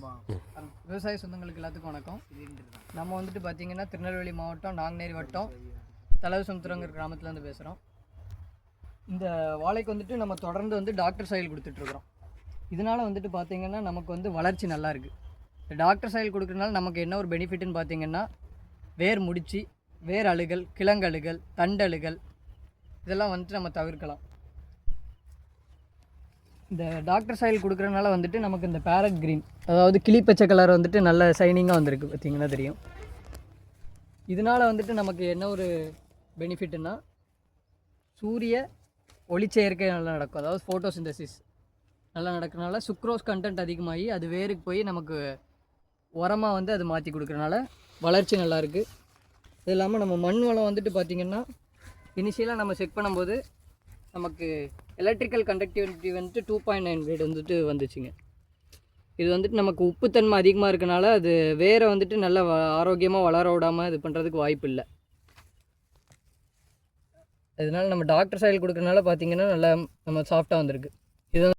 விவசாய சொந்தங்களுக்கு எல்லாத்துக்கும் வணக்கம். நம்ம வந்துட்டு பார்த்திங்கன்னா திருநெல்வேலி மாவட்டம் நாங்குநேரி வட்டம் தலவசமுத்திரங்கிற கிராமத்துலேருந்து பேசுகிறோம். இந்த வாழைக்கு வந்துட்டு நம்ம தொடர்ந்து வந்து டாக்டர் சாயில் கொடுத்துட்ருக்குறோம். இதனால் வந்துட்டு பார்த்திங்கன்னா நமக்கு வந்து வளர்ச்சி நல்லா இருக்குது. டாக்டர் சாயில் கொடுக்குறதுனால நமக்கு என்ன ஒரு பெனிஃபிட்னு பார்த்திங்கன்னா வேர் முடிச்சு, வேர் அழுகல், கிழங்கழுகல், தண்டழுகல் இதெல்லாம் வந்துட்டு நம்ம தவிர்க்கலாம். இந்த டாக்டர் சாயில் கொடுக்குறதுனால வந்துட்டு நமக்கு இந்த பேரட் க்ரீன், அதாவது கிளி பச்சை கலர் வந்துட்டு நல்ல ஷைனிங்காக வந்திருக்கு, பார்த்திங்கன்னா தெரியும். இதனால் வந்துட்டு நமக்கு என்ன ஒரு பெனிஃபிட்டுன்னா சூரிய ஒளிச்சேர்க்கை நல்லா நடக்கும், அதாவது ஃபோட்டோசிந்தசிஸ் நல்லா நடக்கிறனால சுக்ரோஸ் கண்டென்ட் அதிகமாகி அது வேருக்கு போய் நமக்கு உரமாக வந்து அது மாற்றி கொடுக்குறனால வளர்ச்சி நல்லாயிருக்கு. இது இல்லாமல் நம்ம மண் வளம் வந்துட்டு பார்த்திங்கன்னா இனிஷியலாக நம்ம செக் பண்ணும்போது நமக்கு எலக்ட்ரிக்கல் கண்டக்டிவிட்டி வந்துட்டு 2.9 கிரேட் வந்துட்டு வந்துச்சுங்க. இது வந்துட்டு நமக்கு உப்புத்தன்மை அதிகமாக இருக்கனால அது வேரை வந்துட்டு நல்லா ஆரோக்கியமாக வளர விடாமல் இது பண்ணுறதுக்கு வாய்ப்பு இல்லை. இதனால் நம்ம டாக்டர் சாயில் கொடுக்குறதுனால பார்த்திங்கன்னா நல்லா நம்ம சாஃப்டாக வந்திருக்கு. இது